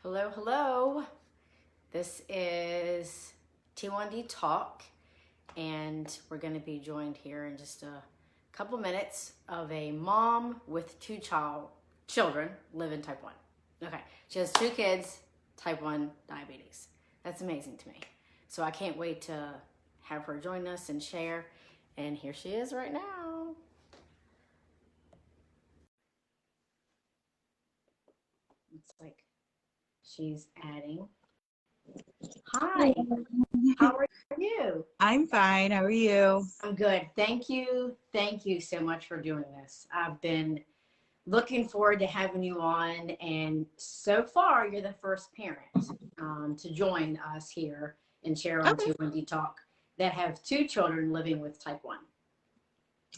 Hello, hello. This is T1D Talk, and we're going to be joined here in just a couple minutes of a mom with children living type 1. Okay, she has two kids, type 1 diabetes. That's amazing to me. So I can't wait to have her join us and share. And here she is right now. It's like she's adding. Hi, how are you? I'm fine. How are you? I'm good. Thank you. Thank you so much for doing this. I've been looking forward to having you on, and so far, you're the first parent to join us here and share on Okay. T1D Talk that have two children living with type 1.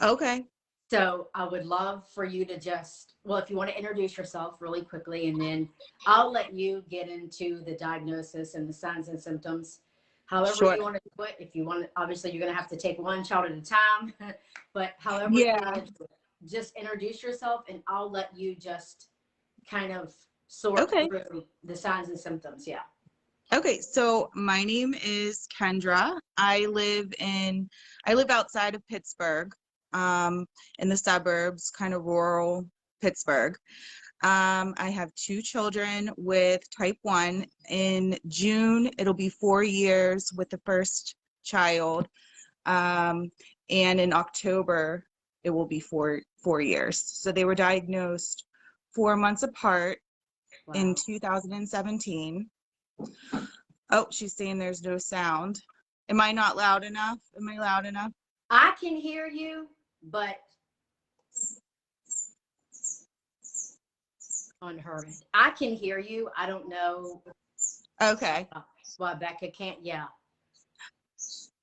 Okay. So I would love for you to if you want to introduce yourself really quickly, and then I'll let you get into the diagnosis and the signs and symptoms. However Sure. you want to do it. If you want, obviously you're going to have to take one child at a time, but however you Yeah. want to do it, just introduce yourself, and I'll let you just kind of sort Okay. through the signs and symptoms. Yeah. Okay. So my name is Kendra. I live outside of Pittsburgh, in the suburbs, kind of rural Pittsburgh. I have two children with type 1. In June, it'll be 4 years with the first child. And in October, it will be four years. So they were diagnosed 4 months apart in Wow. 2017. Oh, she's saying there's no sound. Am I not loud enough? Am I loud enough? I can hear you, but unheard. I can hear you. I don't know. Okay. Well, Becca can't. Yeah.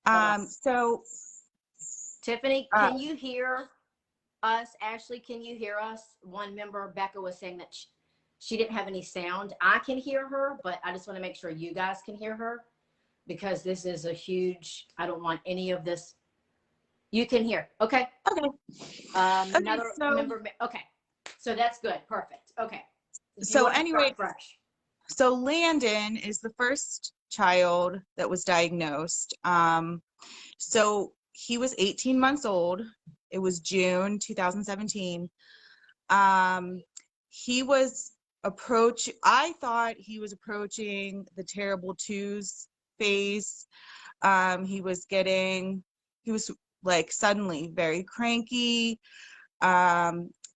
Hold on. So Tiffany, uh, can you hear us? Ashley, can you hear us? One member, Becca, was saying that she didn't have any sound. I can hear her, but I just want to make sure you guys can hear her because this is a huge, I don't want any of this. You can hear. Okay. okay. Okay, Another member. Okay. So that's good. Perfect. Okay. Do you so want to anyway, start fresh? so Landon is the first child that was diagnosed. So he was 18 months old. It was June 2017. Um, he was I thought he was approaching the terrible twos phase. He was like suddenly very cranky.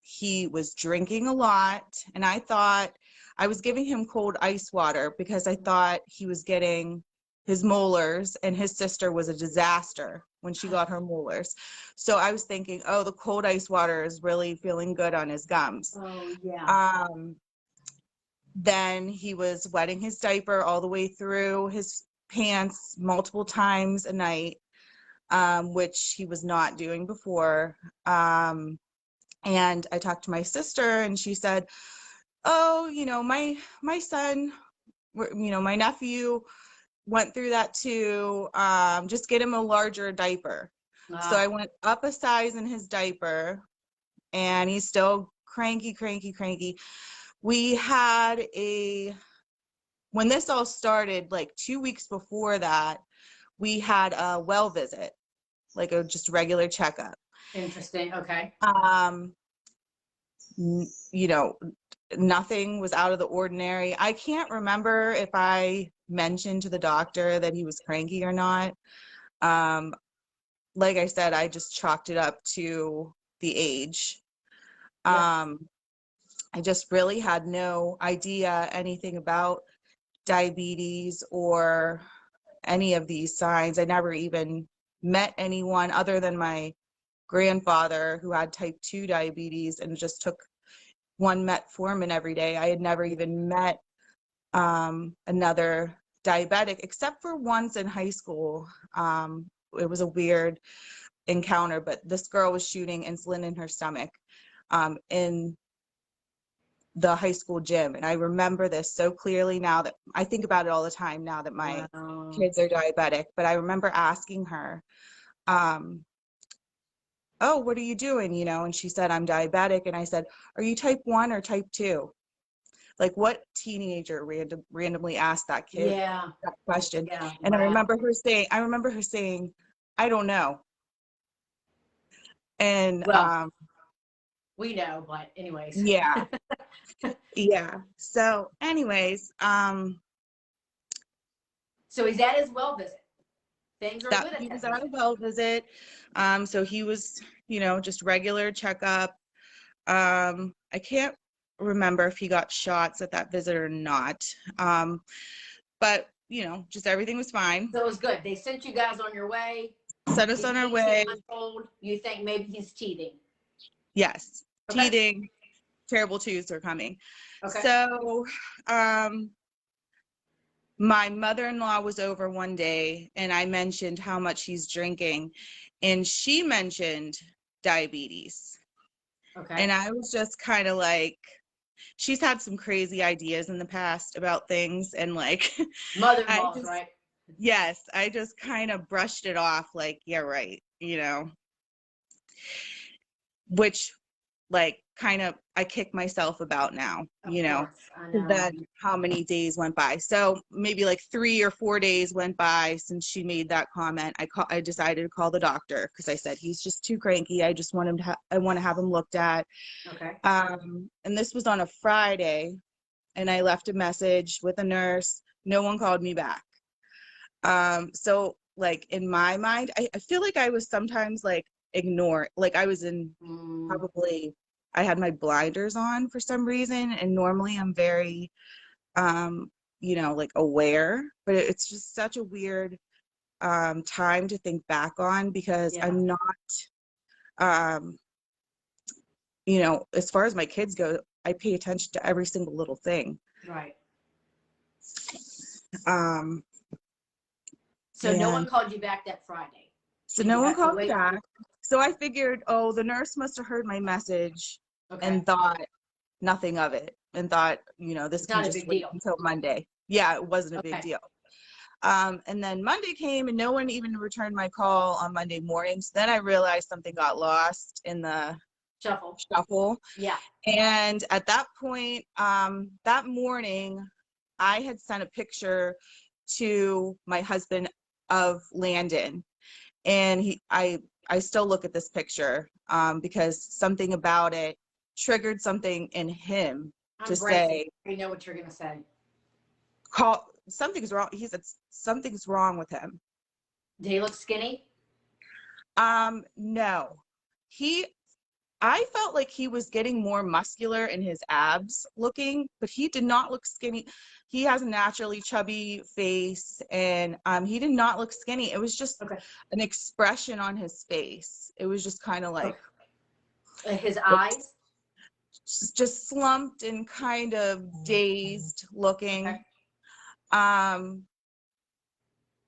He was drinking a lot, and I was giving him cold ice water because I thought he was getting his molars, and his sister was a disaster when she got her molars. So I was thinking, oh, the cold ice water is really feeling good on his gums. Oh, yeah. Um, then he was wetting his diaper all the way through his pants multiple times a night, which he was not doing before. And I talked to my sister, and she said, oh, my son, my nephew went through that too. Just get him a larger diaper. So I Ah, went up a size in his diaper, and he's still cranky, cranky, cranky. We had when this all started, like 2 weeks before that, we had a well visit, like a just regular checkup. interesting. Okay. Um, you know, nothing was out of the ordinary. I can't remember if I mentioned to the doctor that he was cranky or not. Um, like I said, I just chalked it up to the age. Yep. Um, I just really had no idea anything about diabetes or any of these signs. I never even met anyone other than my grandfather who had type 2 diabetes and just took one metformin every day. I had never even met another diabetic except for once in high school. It was a weird encounter, but this girl was shooting insulin in her stomach in the high school gym. And I remember this so clearly now that I think about it all the time now that my Wow. kids are diabetic. But I remember asking her, um, oh, what are you doing? And she said, I'm diabetic. And I said, are you type 1 or type 2? Like, what teenager randomly asked that kid Yeah. that question? Yeah. And I Wow. remember her saying, I don't know. And Well, we know, but anyways. yeah. Yeah. So anyways, So he's at his well visit. Things are that good at he that was at a visit. well visit. So he was, just regular checkup. I can't remember if he got shots at that visit or not. But just everything was fine. So it was good. They sent you guys on your way. Set us He's on our 18 way. months old. You think maybe he's teething. Yes. Okay. Teething, terrible twos are coming. Okay. So, my mother-in-law was over one day and I mentioned how much he's drinking, and she mentioned diabetes. Okay. And I was just kind of like, she's had some crazy ideas in the past about things, and like Mother-in-law's, right? yes, I just kind of brushed it off like, yeah, right, which like kind of I kick myself about now, Of course, I know. then how many days went by. So maybe like 3 or 4 days went by since she made that comment. I decided to call the doctor because I said he's just too cranky. I just want him to I want to have him looked at. Okay. And this was on a Friday, and I left a message with a nurse. No one called me back. So like in my mind, I feel like I was sometimes like ignored, like I was in probably I had my blinders on for some reason, and normally I'm very like aware, but it's just such a weird time to think back on because Yeah. I'm not as far as my kids go, I pay attention to every single little thing. Right. So no one And called you back that Friday. so Did no you one have to called wait? back. So I figured, oh, the nurse must have heard my message Okay. and thought nothing of it, and thought, this It's can not a just big wait deal. until Monday. Yeah, it wasn't a big Okay. deal. And then Monday came and no one even returned my call on Monday morning. So then I realized something got lost in the shuffle. Yeah. And at that point, that morning, I had sent a picture to my husband of Landon, and I still look at this picture because something about it triggered something in him to say, I know what you're gonna say. Something's wrong. He said something's wrong with him. Did he look skinny? No. I felt like he was getting more muscular in his abs looking, but he did not look skinny. He has a naturally chubby face, and he did not look skinny. It was just an expression on his face. It was just kind of like his eyes, just slumped and kind of dazed looking. Okay.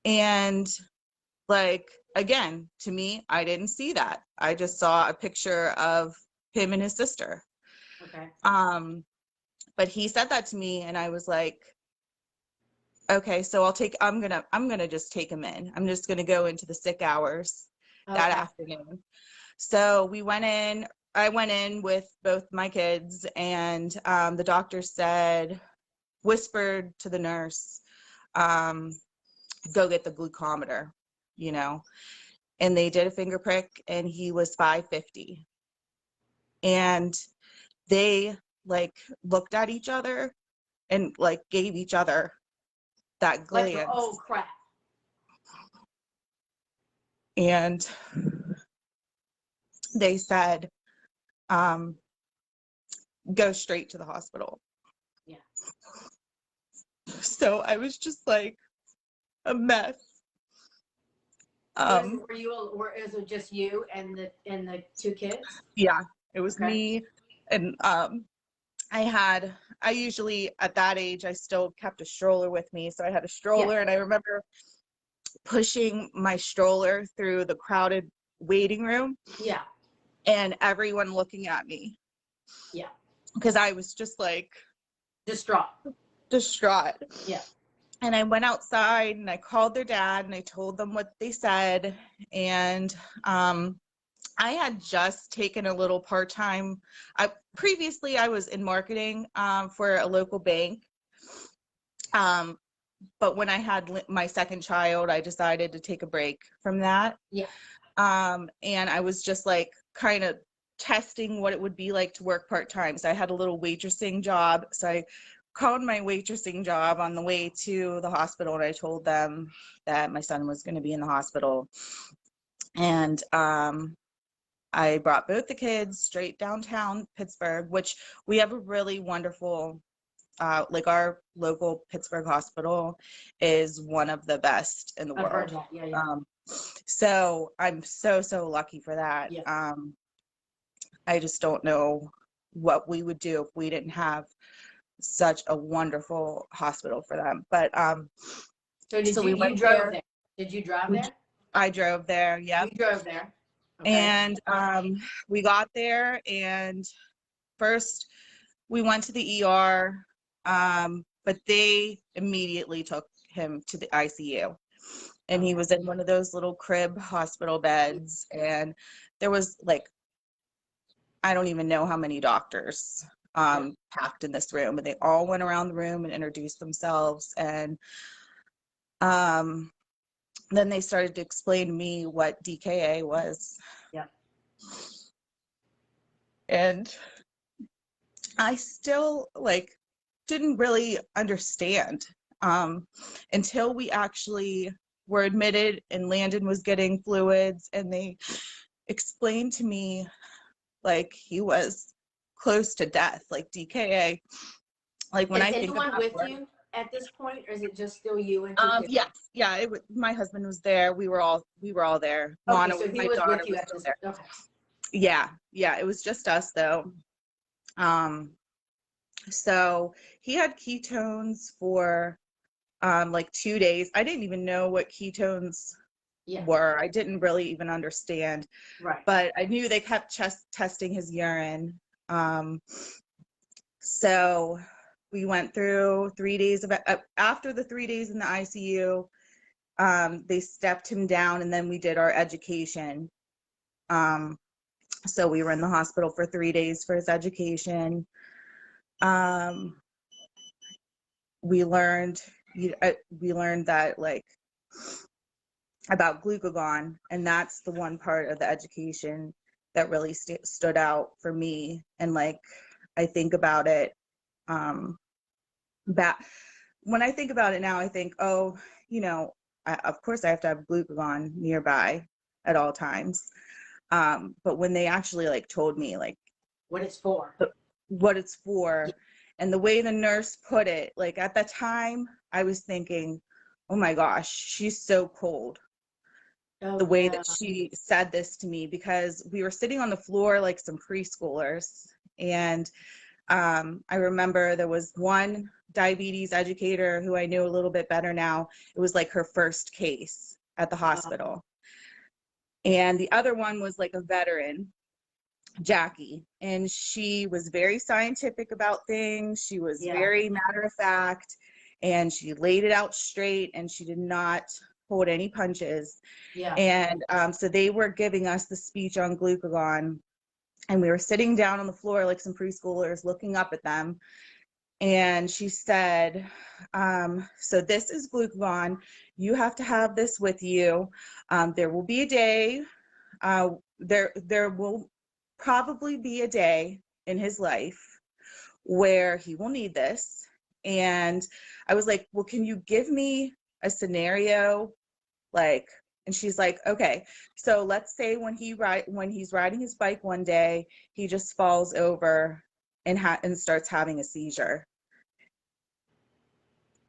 And like, again, to me, I didn't see that. I just saw a picture of him and his sister. Okay. But he said that to me, and I was like, okay, so I'm gonna just take him in. I'm just gonna go into the sick hours that afternoon. So we went in. I went in with both my kids, and the doctor whispered to the nurse, go get the glucometer, and they did a finger prick, and he was 550. And they like looked at each other and like gave each other that glance. Like, oh crap. And they said, go straight to the hospital. Yeah. So I was just like a mess. Or is it just you and the two kids? Yeah, it was me. And I usually at that age, I still kept a stroller with me. So I had a stroller, and I remember pushing my stroller through the crowded waiting room. Yeah. And everyone looking at me. Yeah. Because I was just like distraught. Yeah. And I went outside and I called their dad and I told them what they said. And I had just taken a little part-time. Previously I was in marketing for a local bank. But when I had my second child, I decided to take a break from that. Yeah. And I was just like kind of testing what it would be like to work part-time. So I had a little waitressing job. So I called my waitressing job on the way to the hospital, and I told them that my son was going to be in the hospital. And I brought both the kids straight downtown Pittsburgh, which we have a really wonderful, like our local Pittsburgh hospital is one of the best in the I've heard world. that. Yeah. So I'm so lucky for that. Yeah. I just don't know what we would do if we didn't have such a wonderful hospital for them. But So so we you went drove there. there? Did you drive there? I drove there. Yep. You drove there. Okay. And we got there, and first we went to the ER, but they immediately took him to the ICU. And he was in one of those little crib hospital beds, and there was like, I don't even know how many doctors packed in this room, and they all went around the room and introduced themselves. And then they started to explain to me what DKA was. Yeah. And I still like didn't really understand until we actually were admitted and Landon was getting fluids, and they explained to me like he was close to death, like DKA. Like when Is I think anyone about with work, you at this point, or is it just still you and two kids? yes, yeah, my husband was there. We were all there. Okay, Lana, so he my was daughter, with you was at still this. there. Okay. Yeah, it was just us though. So he had ketones for like 2 days. I didn't even know what ketones were. I didn't really even understand. Right. But I knew they kept testing his urine. So we went through 3 days of after the 3 days in the ICU. They stepped him down, and then we did our education. So we were in the hospital for 3 days for his education. We learned that like about glucagon, and that's the one part of the education that really stood out for me. And like I think about it, back when I think about it now, I think, oh, of course I have to have glucagon nearby at all times. But when they actually like told me like what it's for, and the way the nurse put it, like at the time I was thinking, oh my gosh, she's so cold. The way that she said this to me, because we were sitting on the floor like some preschoolers. And I remember there was one diabetes educator who I knew a little bit better now. It was like her first case at the hospital. And the other one was like a veteran, Jackie, and she was very scientific about things. She was very matter of fact, and she laid it out straight, and she did not hold any punches. And so they were giving us the speech on glucagon, and we were sitting down on the floor like some preschoolers looking up at them. And she said, so this is glucagon. You have to have this with you. There will be a day, there will probably be a day in his life where he will need this. And I was like, well, can you give me a scenario? Like, and she's like, okay, so let's say when he's riding his bike one day, he just falls over and starts having a seizure.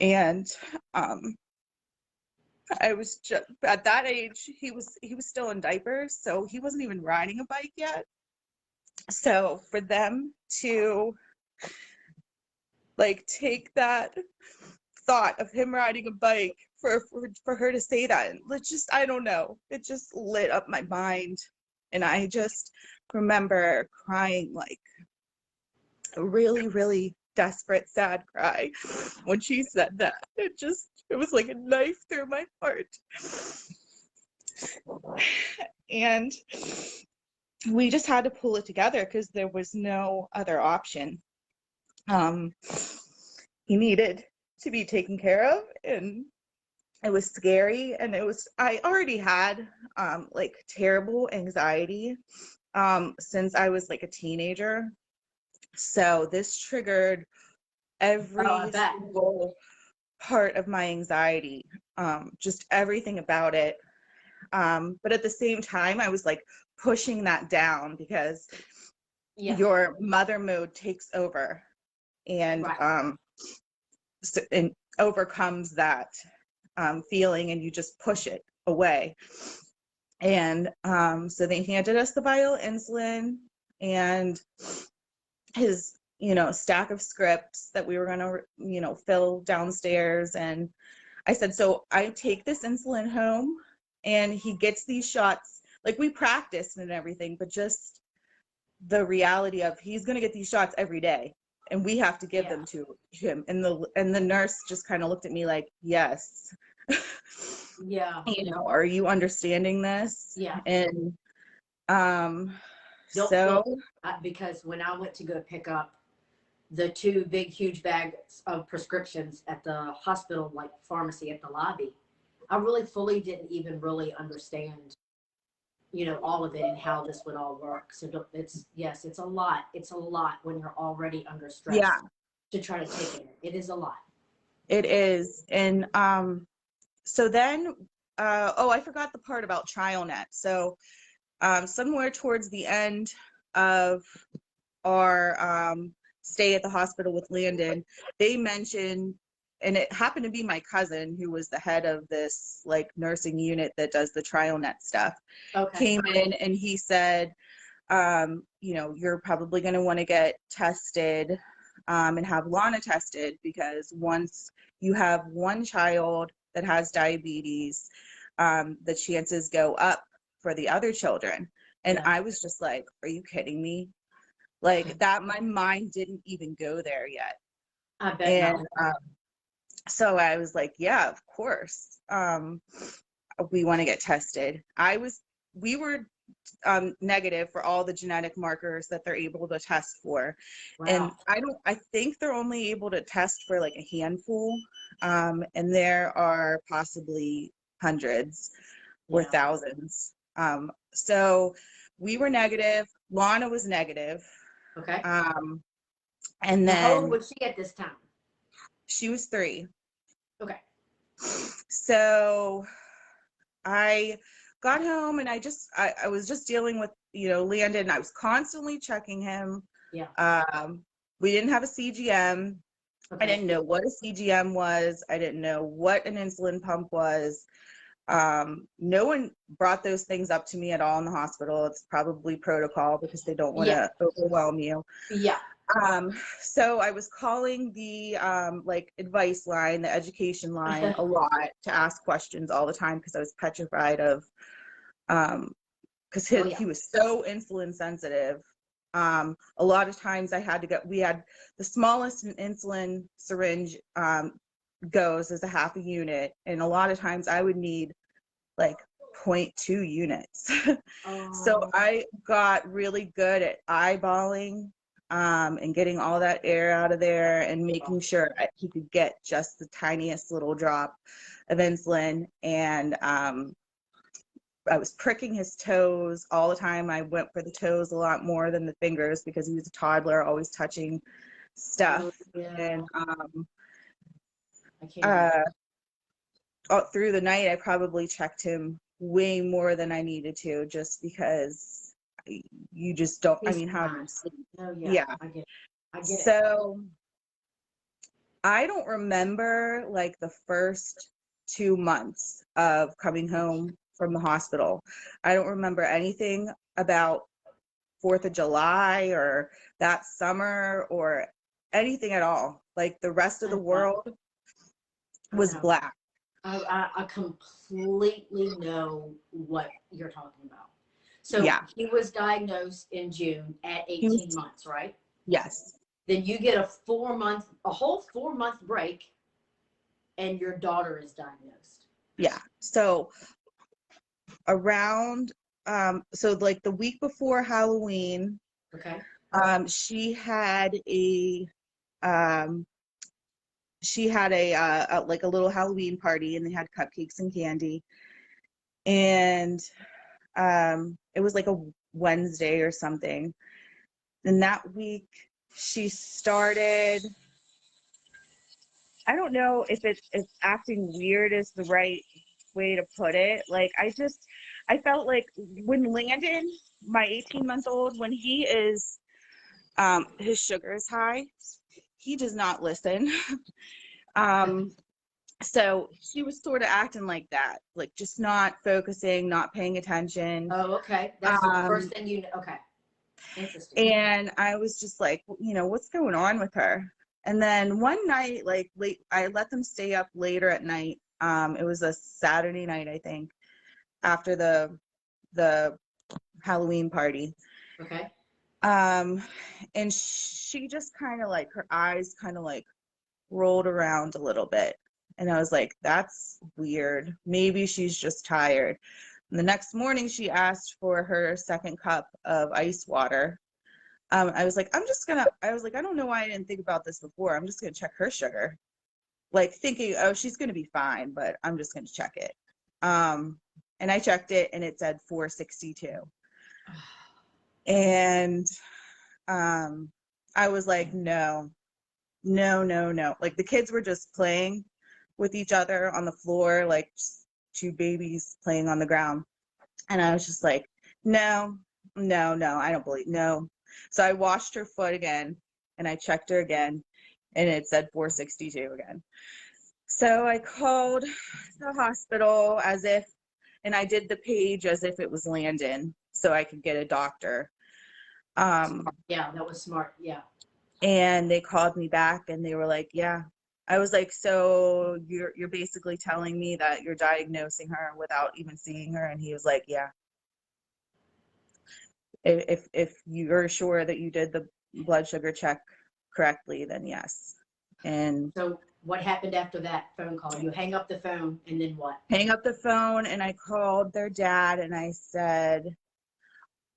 And I was just at that age, he was still in diapers, so he wasn't even riding a bike yet. So for them to like take that thought of him riding a bike for her to say that, I don't know, it just lit up my mind. And I just remember crying like a really, really desperate, sad cry when she said that. It was like a knife through my heart. And we just had to pull it together because there was no other option. Um, he needed to be taken care of, and it was scary. And I already had like terrible anxiety since I was like a teenager. So this triggered Oh, I every bet. single part of my anxiety, just everything about it. But at the same time, I was like pushing that down because Yeah. your mother mode takes over and Right. and overcomes that feeling, and you just push it away. And so they handed us the vial insulin and his, stack of scripts that we were going to, fill downstairs. And I said, so I take this insulin home and he gets these shots. Like, we practiced and everything, but just the reality of he's going to get these shots every day and we have to give them to him. And the nurse just kind of looked at me like, yes. Yeah. Are you understanding this? Yeah. And Don't so feel because when I went to go pick up the two big, huge bags of prescriptions at the hospital, like pharmacy at the lobby, I really fully didn't even really understand, all of it and how this would all work. So it's a lot. It's a lot when you're already under stress yeah, to try to take it. It is a lot. it is. And so then I forgot the part about TrialNet. So somewhere towards the end of our stay at the hospital with Landon, they mentioned, and it happened to be my cousin who was the head of this like nursing unit that does the TrialNet stuff, came in and he said, you're probably going to want to get tested and have Lana tested, because once you have one child that has diabetes, the chances go up for the other children. And I was just like, are you kidding me? Like that, my mind didn't even go there yet. I bet And not. so I was like, yeah, of course. We want to get tested. We were negative for all the genetic markers that they're able to test for. Wow. And I think they're only able to test for like a handful. And there are possibly hundreds or thousands. So we were negative. Lana was negative. Okay. And How old then was she at this time? she was 3. Okay. So I got home and I was just dealing with, Landon. I was constantly checking him. Yeah. We didn't have a CGM. Okay. I didn't know what a CGM was. I didn't know what an insulin pump was. No one brought those things up to me at all in the hospital. It's probably protocol because they don't want to overwhelm you. Yeah. So I was calling the like advice line, the education line a lot to ask questions all the time because I was petrified of because he was so insulin sensitive. A lot of times we had the smallest insulin syringe goes as a half a unit, and a lot of times I would need like 0.2 units. So I got really good at eyeballing and getting all that air out of there and making sure he could get just the tiniest little drop of insulin. And I was pricking his toes all the time. I went for the toes a lot more than the fingers because he was a toddler, always touching stuff. And through the night, I probably checked him way more than I needed to, just because you just don't. I mean, how do you sleep? Oh, yeah. I get it. So I don't remember like the first 2 months of coming home from the hospital. I don't remember anything about 4th of July or that summer or anything at all. Like the rest of the world was black. I completely know what you're talking about. So he was diagnosed in June at 18 months, right? Yes. Then you get a whole 4-month break, and your daughter is diagnosed. Yeah. So around so like the week before Halloween, Okay. she had um, a like a little Halloween party, and they had cupcakes and candy. And it was like a Wednesday or something. And that week she started, I don't know if acting weird is the right way to put it. Like I felt like when Landon, my 18-month-old, when he is his sugar is high, he does not listen. um so she was sort of acting like that, like just not focusing, not paying attention. Oh, okay. That's the first um thing you know. Okay. Interesting. and I was just like, what's going on with her? And then one night, like late, I let them stay up later at night. It was a Saturday night, I think, after the Halloween party. Okay. And she just kind of like, her eyes kind of like rolled around a little bit. And I was like, that's weird. Maybe she's just tired. And the next morning, she asked for her second cup of ice water. I was like, I don't know why I didn't think about this before. I'm just gonna check her sugar. Like thinking, oh, she's gonna be fine, but I'm just gonna check it. And I checked it and it said 462. And I was like, no, no, no, no. Like the kids were just playing with each other on the floor, like just two babies playing on the ground. And I was just like, no, no, no, I don't believe, no. So I washed her foot again and I checked her again and it said 462 again. So I called the hospital and I did the page as if it was Landon so I could get a doctor. Yeah, that was smart. Yeah. And they called me back and they were like, yeah. I was like, so you're basically telling me that you're diagnosing her without even seeing her? And he was like, yeah. If you're sure that you did the blood sugar check correctly, then yes. And So what happened after that phone call? You hang up the phone and then what? hang up the phone and I called their dad and I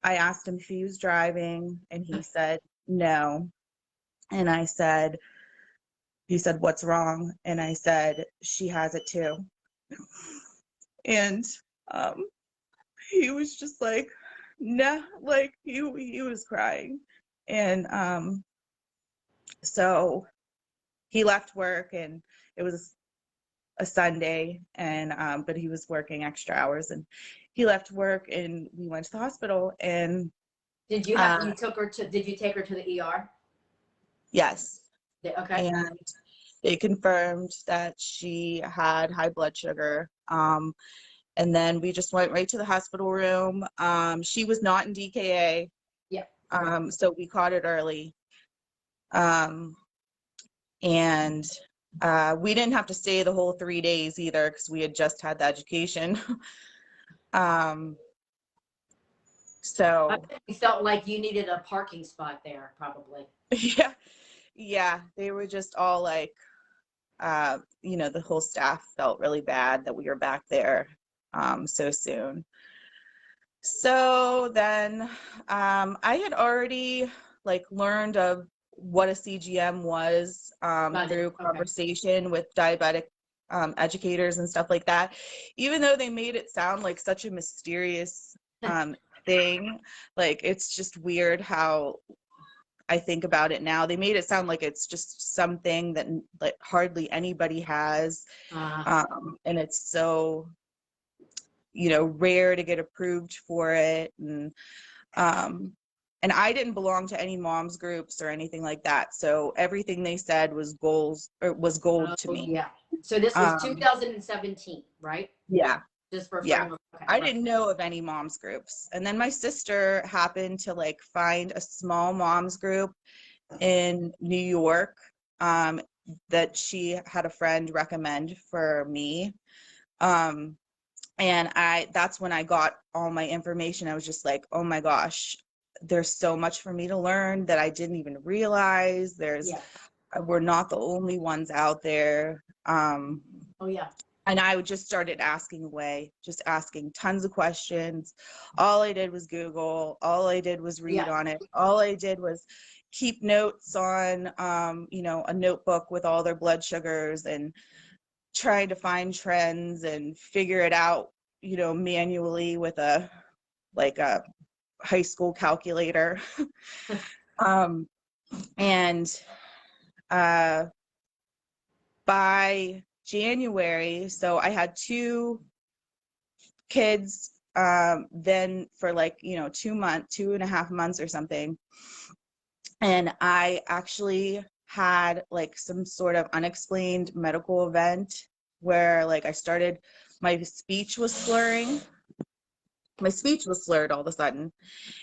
asked him if he was driving and he said no. And he said, what's wrong? And I said, she has it too. And he was just like, no, like he was crying. And so he left work and it was a Sunday and but he was working extra hours and he left work and we went to the hospital and Did you take her to the ER? yes. Okay. And they confirmed that she had high blood sugar. And then we just went right to the hospital room. She was not in DKA. Yeah. So we caught it early. And we didn't have to stay the whole 3 days either because we had just had the education. So You felt like you needed a parking spot there, probably. yeah, they were just all like, the whole staff felt really bad that we were back there so soon. So then I had already like learned of what a CGM was through conversation with diabetic educators and stuff like that. Even though they made it sound like such a mysterious thing, like it's just weird how I think about it now. They made it sound like it's just something that like hardly anybody has, and it's so rare to get approved for it. And I didn't belong to any moms groups or anything like that. So everything they said was gold to me. Yeah. So this was 2017, right? Yeah. Just for yeah. Okay, I didn't know of any moms groups. And then my sister happened to like find a small moms group in New York that she had a friend recommend for me. And that's when I got all my information. I was just like, oh my gosh, there's so much for me to learn that I didn't even realize. We're not the only ones out there. Oh yeah. And I just started asking away, just asking tons of questions. All I did was Google. All I did was read Yeah. on it. All I did was keep notes on, a notebook with all their blood sugars and trying to find trends and figure it out, manually with a high school calculator. um, and uh, by January, so I had two kids then for 2.5 months or something. And I actually had like some sort of unexplained medical event where I started, my speech was slurring. My speech was slurred all of a sudden.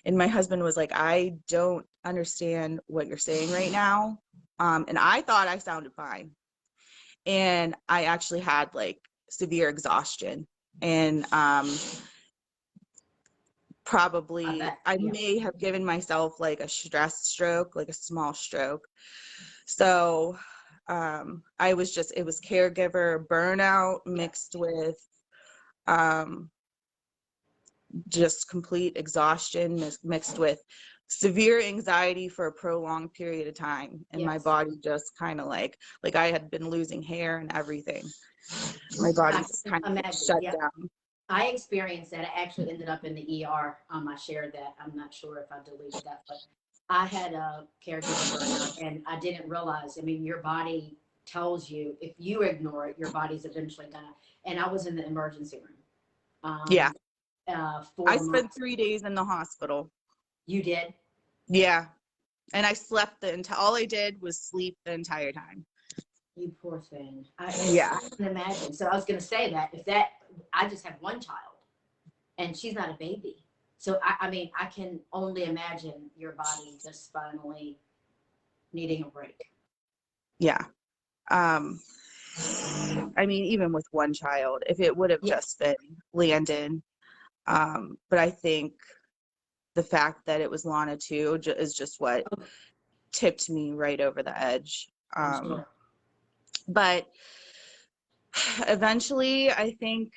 And my husband was like, I don't understand what you're saying right now. And I thought I sounded fine. And I actually had severe exhaustion. And probably I Yeah. may have given myself a stress stroke, like a small stroke. So it was caregiver burnout mixed with just complete exhaustion mixed with severe anxiety for a prolonged period of time. And my Yes. body just kind of like I had been losing hair and everything. My body just kind of shut down. I experienced that. I actually ended up in the ER. I shared that. I'm not sure if I deleted that, but I had a caregiver burnout, and I didn't realize. I mean, your body tells you if you ignore it, your body's eventually gonna. And I was in the emergency room. Yeah. 4 I months. spent 3 days in the hospital. You did? Yeah. And I slept all I did was sleep the entire time. You poor thing. Yeah. I can imagine. So I was going to say that I just have one child, and she's not a baby. So I mean, I can only imagine your body just finally needing a break. Yeah. I mean, even with one child, if it would have just been Landon, but I think the fact that it was Lana too is just what tipped me right over the edge. Sure. But eventually, I think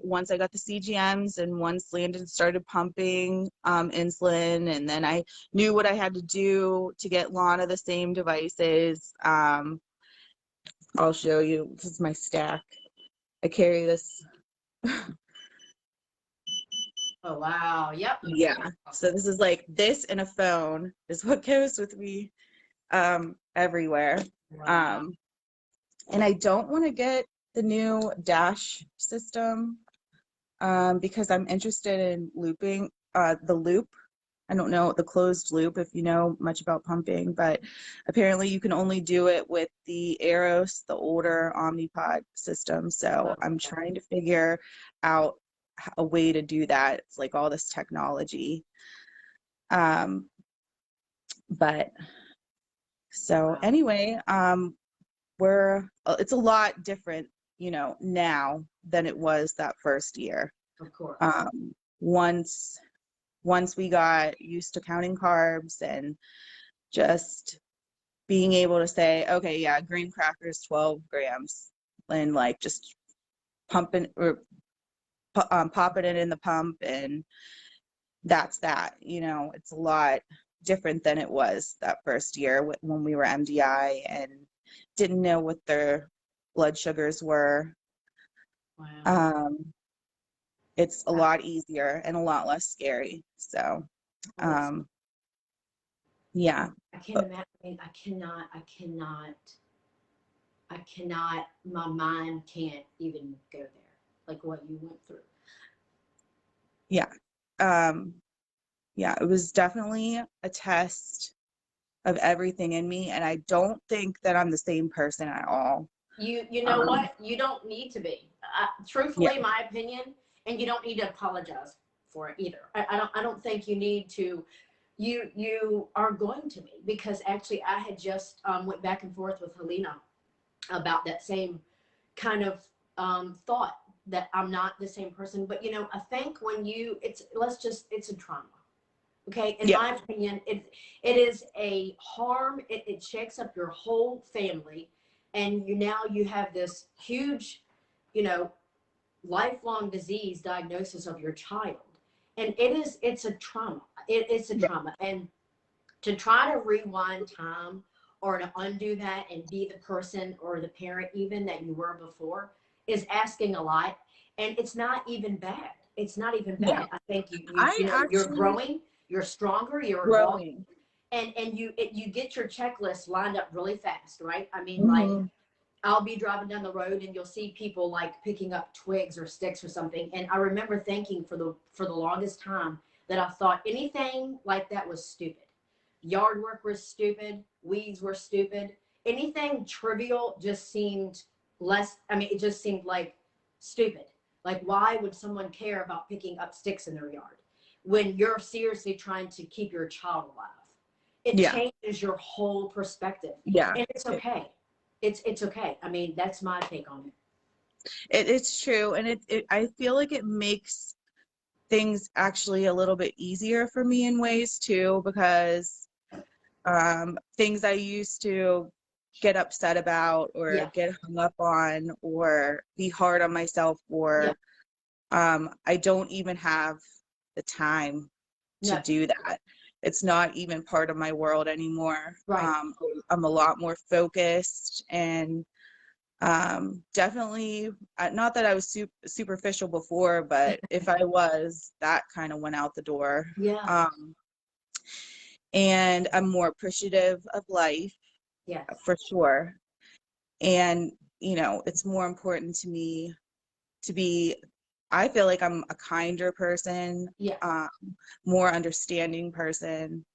once I got the CGMs and once Landon started pumping insulin, and then I knew what I had to do to get Lana the same devices. I'll show you. This is my stack. I carry this. Oh, wow. Yep. Yeah. So this is this and a phone is what goes with me everywhere. Wow. And I don't want to get the new Dash system because I'm interested in looping the loop. I don't know the closed loop if you know much about pumping, but apparently you can only do it with the Aeros, the older Omnipod system. So I'm trying to figure out a way to do that. It's like all this technology. But so anyway, it's a lot different, now than it was that first year. Of course. Once we got used to counting carbs and just being able to say, okay, yeah, graham crackers, 12 grams, and just pumping or popping it in the pump, and that's that. It's a lot different than it was that first year when we were MDI and didn't know what their blood sugars were. Wow. It's a lot easier and a lot less scary. So, yeah. I can't imagine. I cannot, my mind can't even go there, like what you went through. Yeah. Yeah, it was definitely a test of everything in me. And I don't think that I'm the same person at all. You know what? You don't need to be. Truthfully, my opinion, and you don't need to apologize for it either. I don't think you need to. You are going to be, because actually I had just went back and forth with Helena about that same kind of thought, that I'm not the same person. But I think when it's a trauma. Okay, in my opinion, it is a harm. It shakes up your whole family, and you have this huge you know, lifelong disease diagnosis of your child. And it's a trauma. It's a Yeah. trauma. And to try to rewind time or to undo that and be the person or the parent even that you were before is asking a lot. And it's not even bad. It's not even Yeah. bad. I think I you're actually growing, you're stronger, you're evolving, growing. and you get your checklist lined up really fast, right? I mean, like, Hmm. I'll be driving down the road and you'll see people like picking up twigs or sticks or something. And I remember thinking for the longest time that I thought anything like that was stupid. Yard work was stupid, weeds were stupid. Anything trivial just seemed less, I mean, it just seemed like stupid. Like, why would someone care about picking up sticks in their yard when you're seriously trying to keep your child alive? It Yeah. changes your whole perspective. Yeah. And it's okay. It's okay. I mean, that's my take on it. It's true. And I feel like it makes things actually a little bit easier for me in ways too, because things I used to get upset about or Yeah. get hung up on or be hard on myself Yeah. for, I don't even have the time to No. do that. It's not even part of my world anymore. Right. I'm a lot more focused and definitely not that I was superficial before, but if I was, that kind of went out the door. Yeah. Um, and I'm more appreciative of life Yes. for sure. And, it's more important to me to be, I feel like I'm a kinder person, Yeah. more understanding person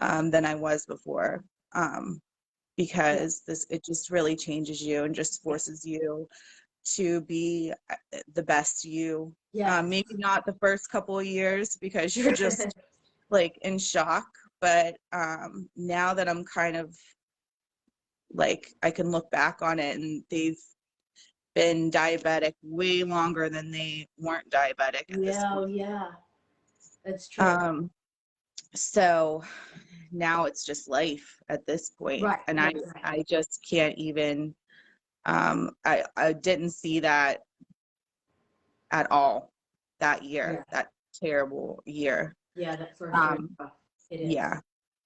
than I was before. Yeah. Because it just really changes you and just Yeah. forces you to be the best you. Yes. Maybe not the first couple of years because you're just like in shock, but now that I'm kind of like I can look back on it and they've been diabetic way longer than they weren't diabetic at this Yeah. point. Oh, yeah. That's true. Um, so now it's just life at this point, Right. and I Right. Right. I just can't even. I didn't see that at all that year, Yeah. that terrible year. Yeah. That first year. Um, It is. yeah,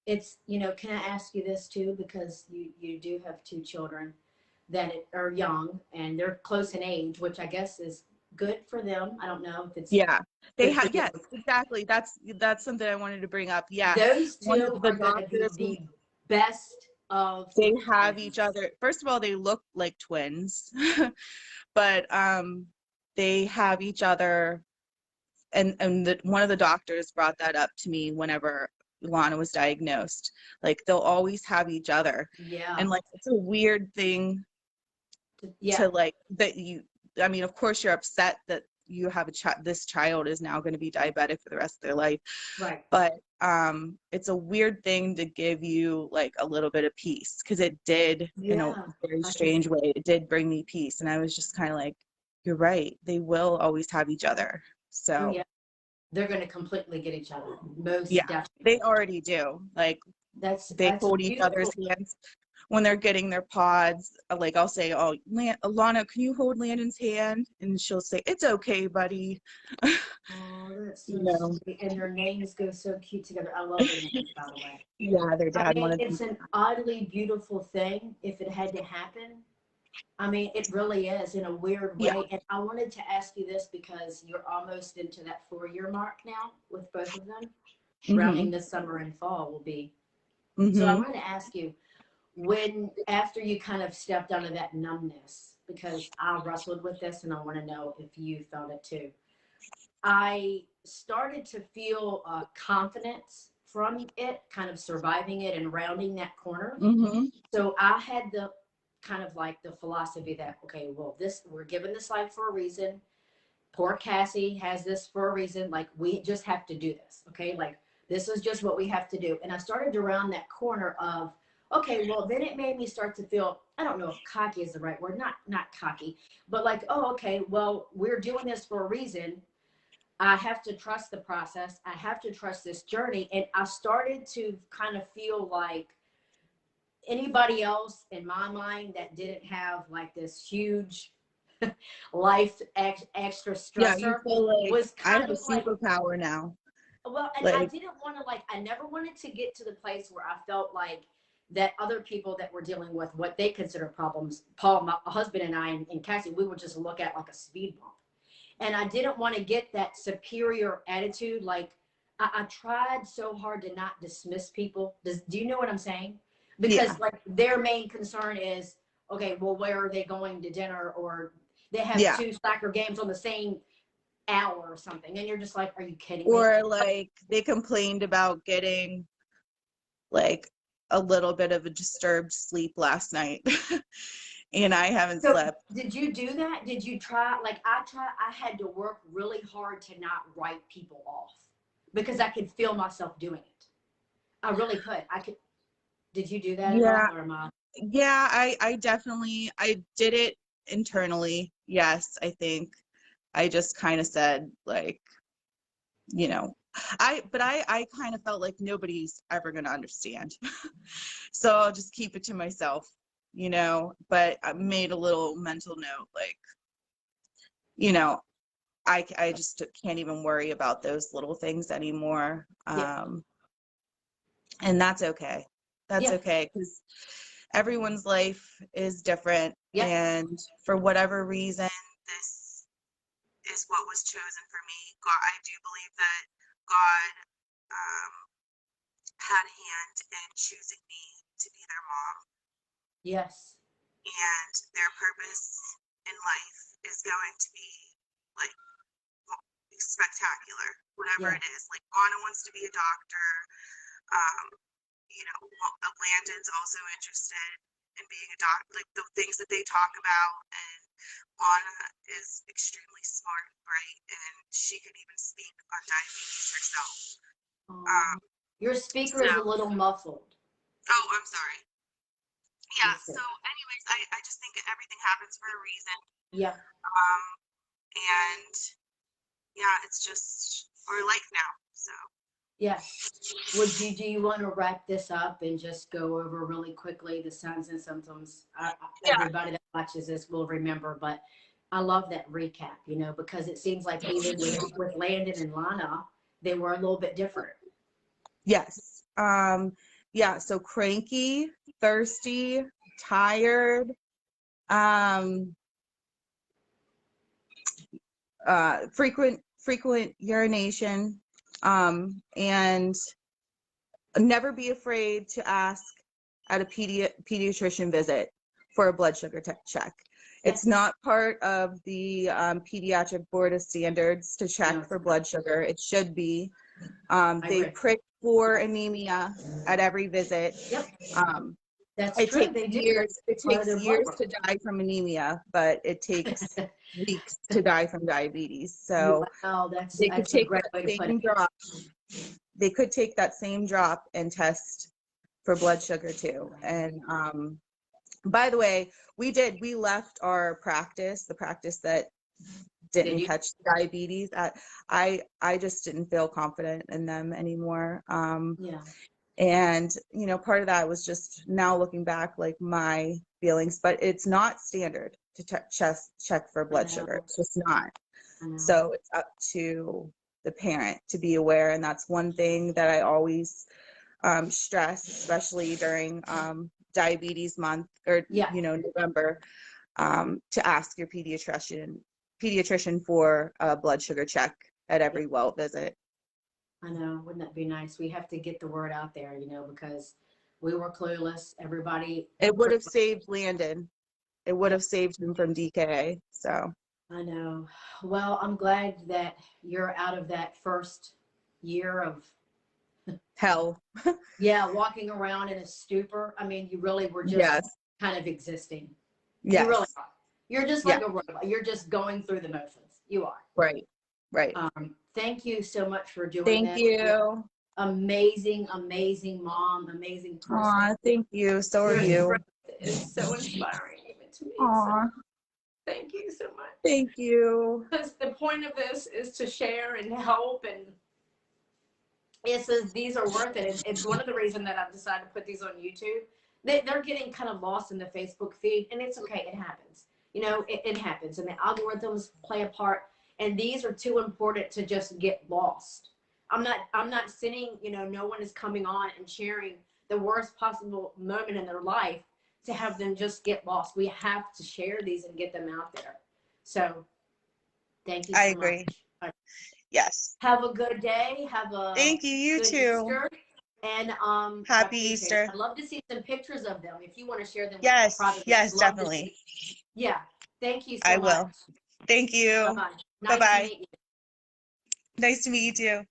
It's, can I ask you this too? Because you do have two children that are young and they're close in age, which I guess is good for them. I don't know if it's yeah. They good for have, you. yes, exactly. That's something I wanted to bring up. Yeah, Those one two of the are going to be doctors, the best of they have each friends. other. First of all, they look like twins, but they have each other, and one of the doctors brought that up to me whenever Lana was diagnosed. Like they'll always have each other, Yeah. and like it's a weird thing Yeah. to like that you. I mean, of course, you're upset that you have a child. This child is now going to be diabetic for the rest of their life, Right. but it's a weird thing to give you like a little bit of peace because it did in a Yeah. very I can strange see. way. It did bring me peace, and I was just kind of like, you're right. They will always have each other. Oh, So yeah. They're going to completely get each other. yeah, Most they definitely. already do. Like they That's a hold each other's beautiful. hands when they're getting their pods. Like I'll say, "Oh, Alana, can you hold Landon's hand?" And she'll say, "It's okay, buddy." Oh, that's You so know. sweet. And their names go so cute together. I love their names, by the way. Yeah, their I dad mean, wanted them. it's an oddly beautiful thing if it had to happen. I mean, it really is in a weird Yeah. way. And I wanted to ask you this because you're almost into that 4-year mark now with both of them. Rounding Mhm. this summer and fall will be. So I Mhm. wanted to ask you, when after you kind of stepped out of that numbness, because I wrestled with this and I want to know if you felt it too. I started to feel confidence from it, kind of surviving it and rounding that corner. Mhm. So I had the kind of like the philosophy that, okay, well, this, we're given this life for a reason. Poor Cassie has this for a reason. Like, we just have to do this. Okay. Like, this is just what we have to do. And I started to round that corner of, okay, well, then it made me start to feel, I don't know if cocky is the right word, not cocky, but like, oh, okay, well, we're doing this for a reason. I have to trust the process. I have to trust this journey. And I started to kind of feel like anybody else in my mind that didn't have like this huge life extra Yeah, you stressor feel like was I have kind a of like, superpower now. well, and I Like, didn't want to like, I never wanted to get to the place where I felt like that other people that were dealing with what they consider problems, Paul, my husband, and I, and Cassie, we would just look at like a speed bump. And I didn't want to get that superior attitude. Like, I tried so hard to not dismiss people. Do you know what I'm saying? yeah, Because like their main concern is, okay, well, where are they going to dinner? Or they have yeah. two soccer games on the same hour or something. And you're just like, are you kidding me? Or like they complained about getting like a little bit of a disturbed sleep last night. And I haven't So slept. did you do that? Did you try? Like I had to work really hard to not write people off because I could feel myself doing it. I really could. I could. Did you do that at all, Yeah, or am I? yeah, I definitely I did it internally. Yes, I think I just kind of said like, you know, I kind of felt like nobody's ever gonna understand. So I'll just keep it to myself, but I made a little mental note like, you know, I just can't even worry about those little things anymore. Yeah, And that's okay. That's yeah, okay because everyone's life is different. yeah, And for whatever reason, this is what was chosen for me. God, I do believe that God um, had a hand in choosing me to be their mom, yes, and their purpose in life is going to be like spectacular, whatever yeah, it is. Like Anna wants to be a doctor. Um, Landon's also interested in being a doctor, like the things that they talk about. And Anna is extremely smart, right? And she could even speak on diabetes herself. Um, your speaker so, is a little muffled. oh, I'm sorry. Yeah. Let's see. So, anyways, I just think everything happens for a reason. Yeah, Um, and yeah, it's just our life now. So, yeah. Would you? Do you want to wrap this up and just go over really quickly the signs and symptoms? yeah, Everybody that watches this will remember, but I love that recap. Because it seems like even with Landon and Lana, they were a little bit different. yes. Yeah, so cranky, thirsty, tired, um, frequent urination, and never be afraid to ask at a pediatrician visit for a blood sugar check. Yeah, It's not part of the pediatric board of standards to no, check for blood sugar. It should be. I They agree. prick for anemia at every visit. Yep, Um, that's it true. takes They do. years. It That's part of takes their blood years work. to die from anemia, but it takes weeks to die from diabetes. You, So wow, that's they could that's a take great that way to put it. same drop. They could take that same drop and test for blood sugar too. And by the way, we left our practice, the practice that Did didn't you? catch diabetes. I just didn't feel confident in them anymore. Yeah, And part of that was just now looking back, like my feelings, but it's not standard to check for I blood sugar. know. It's just not. I know. So it's up to the parent to be aware, and that's one thing that I always stress, especially during diabetes month, or Yeah, November, to ask your pediatrician for a blood sugar check at yeah. every well visit. I know. Wouldn't that be nice? We have to get the word out there, because we were clueless. Everybody. It would have saved Landon. It would Yeah, have saved him from DKA. So I know. Well, I'm glad that you're out of that first year of, hell, yeah, walking around in a stupor. I mean, you really were just yes, kind of existing. You really yes, are. You're just yeah, like a robot. You're just going through the motions. You are. right, right. Thank you so much for doing Thank this. You're you. amazing, amazing mom, amazing person. Aw, thank you. So are Your you. strength is so inspiring even to me. So Aw, thank you so much. thank you. Because the point of this is to share and help, and it says these are worth it. It's one of the reasons that I've decided to put these on YouTube. They're getting kind of lost in the Facebook feed, and it's okay. It happens. You know, it happens, and the algorithms play a part. And these are too important to just get lost. I'm not sitting, you know, no one is coming on and sharing the worst possible moment in their life to have them just get lost. We have to share these and get them out there. So thank you I so agree. much. Yes. Have a good day. Have a Thank you. You good too. Easter. And I Happy appreciate it. Easter. I'd love to see some pictures of them. If you want to share them with me Yes. privately, I'd Yes, love to definitely. see. Yeah. Thank you I so will. much. Thank you. Bye-bye. Nice to Bye-bye. meet you. Nice to meet you too.